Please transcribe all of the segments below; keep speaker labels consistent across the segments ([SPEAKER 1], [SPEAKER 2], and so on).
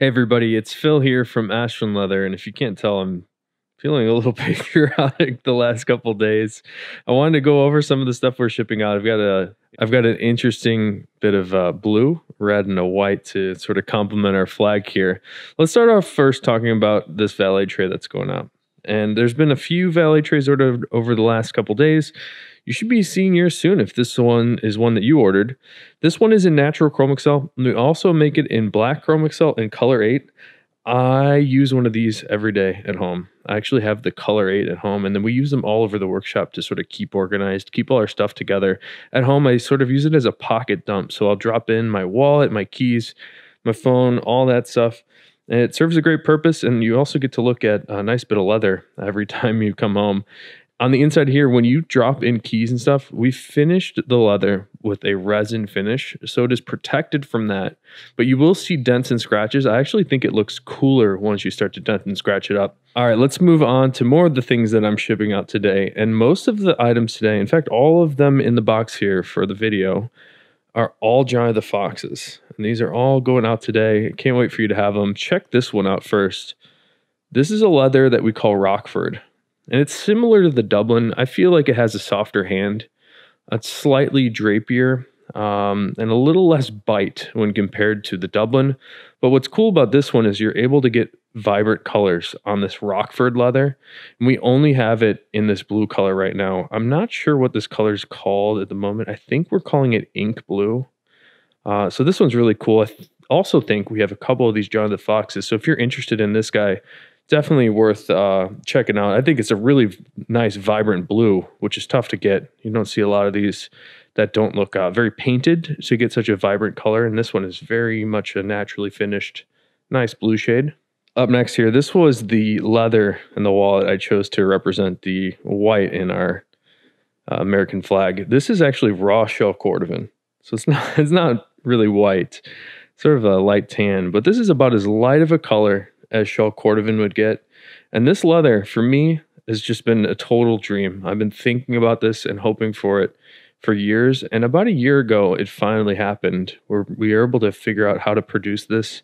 [SPEAKER 1] Hey everybody, it's Phil here from Ashland Leather, and if you can't tell, I'm feeling a little patriotic the last couple days. I wanted to go over some of the stuff we're shipping out. I've got an interesting bit of blue, red, and a white to sort of complement our flag here. Let's start off first talking about this valet tray that's going out. And there's been a few valet trays ordered over the last couple days. You should be seeing yours soon if this one is one that you ordered. This one is in natural chrome excel. We also make it in black chrome excel and color 8. I use one of these every day at home. I actually have the color 8 at home, and then we use them all over the workshop to sort of keep organized, keep all our stuff together. At home, I sort of use it as a pocket dump. So I'll drop in my wallet, my keys, my phone, all that stuff. And it serves a great purpose, and you also get to look at a nice bit of leather every time you come home. On the inside here, when you drop in keys and stuff, we finished the leather with a resin finish, so it is protected from that. But you will see dents and scratches. I actually think it looks cooler once you start to dent and scratch it up. All right, let's move on to more of the things that I'm shipping out today. And most of the items today, in fact, all of them in the box here for the video, are all Johnny of the Foxes. And these are all going out today. Can't wait for you to have them. Check this one out first. This is a leather that we call Rockford. And it's similar to the Dublin. I feel like it has a softer hand. It's slightly drapier and a little less bite when compared to the Dublin. But what's cool about this one is you're able to get vibrant colors on this Rockford leather. And we only have it in this blue color right now. I'm not sure what this color is called at the moment. I think we're calling it ink blue. So this one's really cool. I also think we have a couple of these John the Foxes. So if you're interested in this guy, definitely worth checking out. I think it's a really nice, vibrant blue, which is tough to get. You don't see a lot of these that don't look very painted, so you get such a vibrant color. And this one is very much a naturally finished, nice blue shade. Up next here, this was the leather and the wallet I chose to represent the white in our American flag. This is actually raw shell cordovan, so it's not really white, sort of a light tan, but this is about as light of a color as shell cordovan would get. And this leather, for me, has just been a total dream. I've been thinking about this and hoping for it for years. And about a year ago, it finally happened, where we were able to figure out how to produce this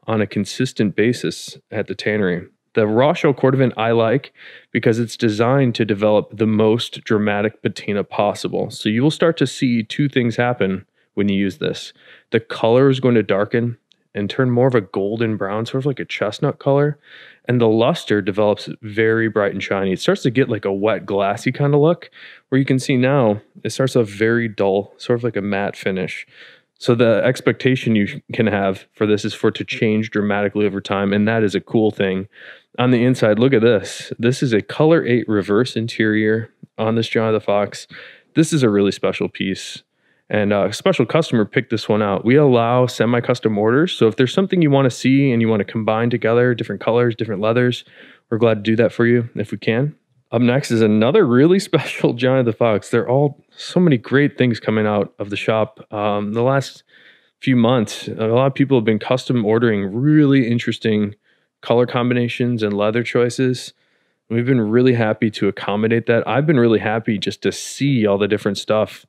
[SPEAKER 1] on a consistent basis at the tannery. The raw shell cordovan I like because it's designed to develop the most dramatic patina possible. So you will start to see two things happen when you use this. The color is going to darken and turn more of a golden brown, sort of like a chestnut color. And the luster develops very bright and shiny. It starts to get like a wet, glassy kind of look, where you can see now it starts off very dull, sort of like a matte finish. So the expectation you can have for this is for it to change dramatically over time, and that is a cool thing. On the inside, look at this. This is a color 8 reverse interior on this John of the Fox. This is a really special piece. And a special customer picked this one out. We allow semi-custom orders. So if there's something you want to see and you want to combine together, different colors, different leathers, we're glad to do that for you if we can. Up next is another really special Johnny of the Fox. There are all so many great things coming out of the shop. The last few months, a lot of people have been custom ordering really interesting color combinations and leather choices. We've been really happy to accommodate that. I've been really happy just to see all the different stuff.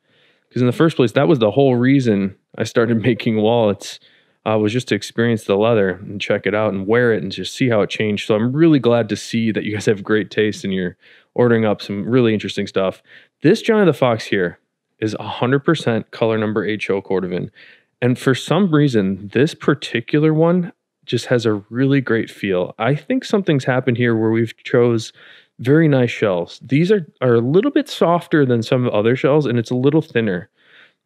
[SPEAKER 1] Because in the first place, that was the whole reason I started making wallets, was just to experience the leather and check it out and wear it and just see how it changed. So I'm really glad to see that you guys have great taste and you're ordering up some really interesting stuff. This Johnny of the Fox here is 100% color number 8 shell cordovan. And for some reason, this particular one just has a really great feel. I think something's happened here where we've chose very nice shells. These are a little bit softer than some other shells, and it's a little thinner.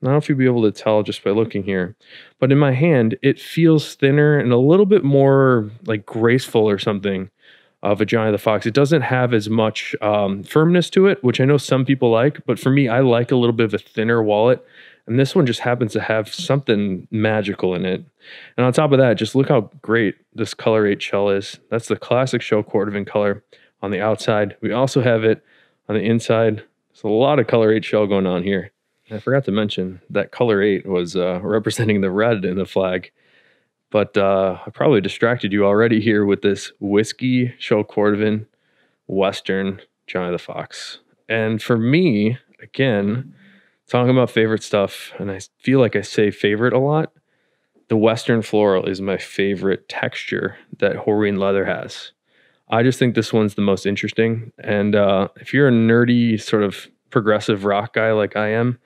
[SPEAKER 1] I don't know if you'll be able to tell just by looking here, but in my hand, it feels thinner and a little bit more like graceful or something of a Johnny of the Fox. It doesn't have as much firmness to it, which I know some people like, but for me, I like a little bit of a thinner wallet. And this one just happens to have something magical in it. And on top of that, just look how great this color 8 shell is. That's the classic shell cordovan color on the outside. We also have it on the inside. There's a lot of color 8 shell going on here. And I forgot to mention that color 8 was representing the red in the flag. But I probably distracted you already here with this whiskey shell cordovan Western Johnny of the Fox. And for me, again, talking about favorite stuff, and I feel like I say favorite a lot, the Western Floral is my favorite texture that Horween leather has. I just think this one's the most interesting. And if you're a nerdy sort of progressive rock guy like I am,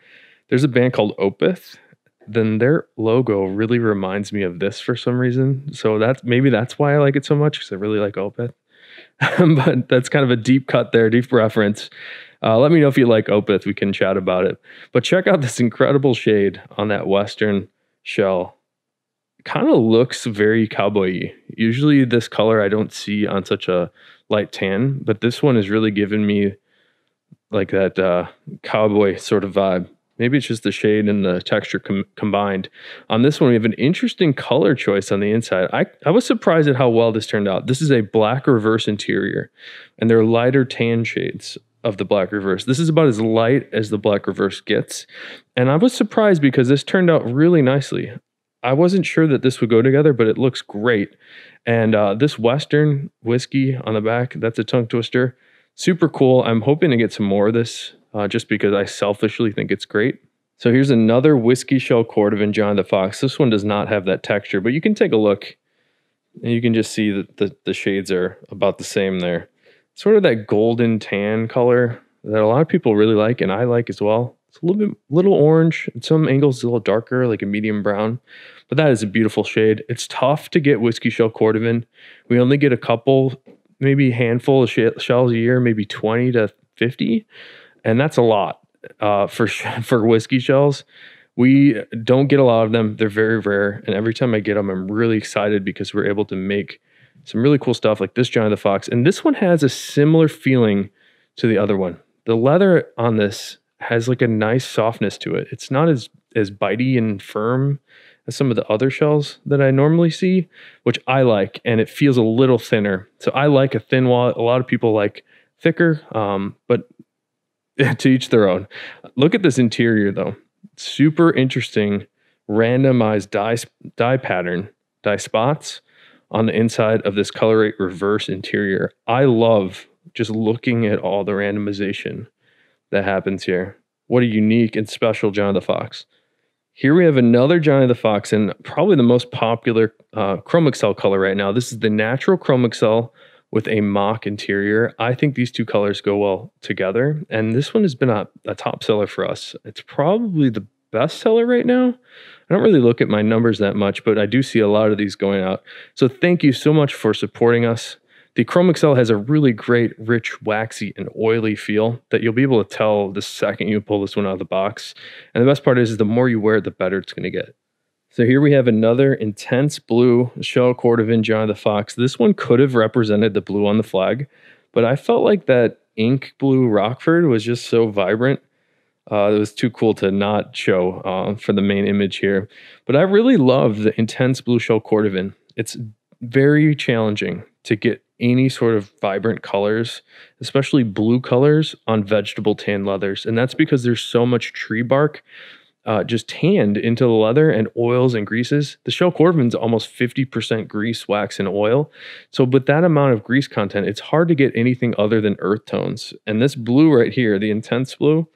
[SPEAKER 1] there's a band called Opeth. Then their logo really reminds me of this for some reason. So that's why I like it so much, because I really like Opeth. But that's kind of a deep cut there, deep reference. Let me know if you like Opeth. We can chat about it. But check out this incredible shade on that Western shell. Kind of looks very cowboy-y. Usually this color I don't see on such a light tan, but this one is really giving me like that cowboy sort of vibe. Maybe it's just the shade and the texture combined. On this one, we have an interesting color choice on the inside. I was surprised at how well this turned out. This is a black reverse interior, and they're lighter tan shades of the black reverse. This is about as light as the black reverse gets. And I was surprised because this turned out really nicely. I wasn't sure that this would go together, but it looks great. And this Western whiskey on the back, that's a tongue twister. Super cool. I'm hoping to get some more of this just because I selfishly think it's great. So here's another whiskey shell Cordovan John the Fox. This one does not have that texture, but you can take a look and you can just see that the shades are about the same there. Sort of that golden tan color that a lot of people really like, and I like as well. It's a little orange. In some angles, it's a little darker, like a medium brown. But that is a beautiful shade. It's tough to get whiskey shell Cordovan. We only get a couple, maybe a handful of shells a year, maybe 20 to 50. And that's a lot for whiskey shells. We don't get a lot of them. They're very rare. And every time I get them, I'm really excited because we're able to make some really cool stuff like this John the Fox. And this one has a similar feeling to the other one. The leather on this has like a nice softness to it. It's not as bitey and firm as some of the other shells that I normally see, which I like, and it feels a little thinner. So I like a thin wallet. A lot of people like thicker, but to each their own. Look at this interior though. Super interesting randomized dye pattern, dye spots on the inside of this Color8 reverse interior. I love just looking at all the randomization that happens here. What a unique and special John the Fox. Here we have another Johnny the Fox, and probably the most popular Chrome Excel color right now. This is the natural Chrome Excel with a mock interior. I think these two colors go well together, and this one has been a top seller for us. It's probably the best seller right now. I don't really look at my numbers that much, but I do see a lot of these going out. So thank you so much for supporting us. The Chrome Excel has a really great, rich, waxy, and oily feel that you'll be able to tell the second you pull this one out of the box. And the best part is the more you wear it, the better it's going to get. So here we have another intense blue shell Cordovan John the Fox. This one could have represented the blue on the flag, but I felt like that ink blue Rockford was just so vibrant. It was too cool to not show for the main image here. But I really love the intense blue shell Cordovan. It's very challenging to get any sort of vibrant colors, especially blue colors on vegetable tan leathers. And that's because there's so much tree bark just tanned into the leather and oils and greases. The shell Cordovan's almost 50% grease, wax, and oil. So with that amount of grease content, it's hard to get anything other than earth tones. And this blue right here, the intense blue,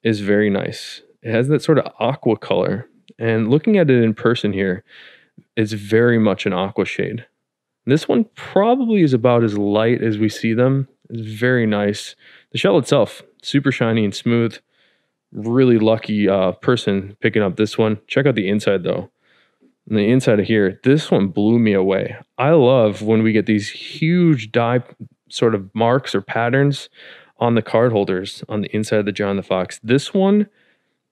[SPEAKER 1] is very nice. It has that sort of aqua color. And looking at it in person here, it's very much an aqua shade. This one probably is about as light as we see them. It's very nice. The shell itself, super shiny and smooth. Really lucky person picking up this one. Check out the inside though. On the inside of here, this one blew me away. I love when we get these huge dye sort of marks or patterns on the card holders on the inside of the John the Fox. This one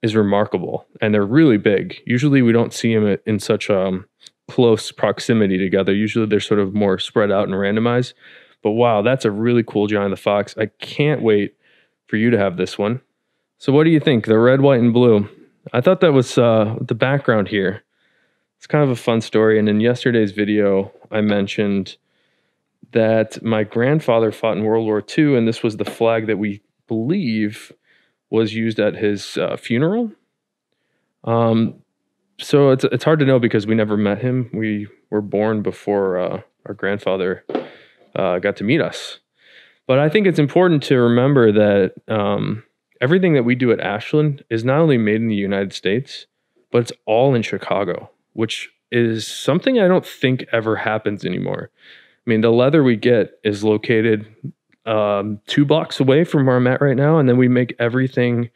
[SPEAKER 1] is remarkable, and they're really big. Usually we don't see them in such close proximity together. Usually they're sort of more spread out and randomized. But wow, that's a really cool Johnny the Fox. I can't wait for you to have this one. So what do you think? The red, white, and blue. I thought that was the background here. It's kind of a fun story. And in yesterday's video, I mentioned that my grandfather fought in World War II, and this was the flag that we believe was used at his funeral. So it's hard to know because we never met him. We were born before our grandfather got to meet us. But I think it's important to remember that everything that we do at Ashland is not only made in the United States, but it's all in Chicago, which is something I don't think ever happens anymore. I mean, the leather we get is located 2 blocks away from where I'm at right now, and then we make everything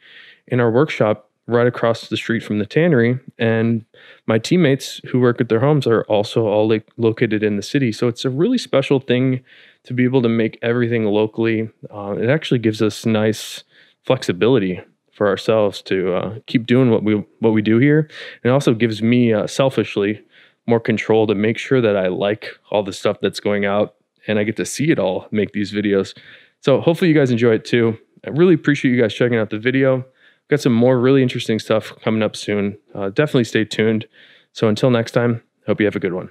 [SPEAKER 1] in our workshop right across the street from the tannery. And my teammates who work at their homes are also all located in the city. So it's a really special thing to be able to make everything locally. It actually gives us nice flexibility for ourselves to keep doing what we do here. And it also gives me selfishly more control to make sure that I like all the stuff that's going out and I get to see it all make these videos. So hopefully you guys enjoy it too. I really appreciate you guys checking out the video. Got some more really interesting stuff coming up soon. Definitely stay tuned. So until next time, hope you have a good one.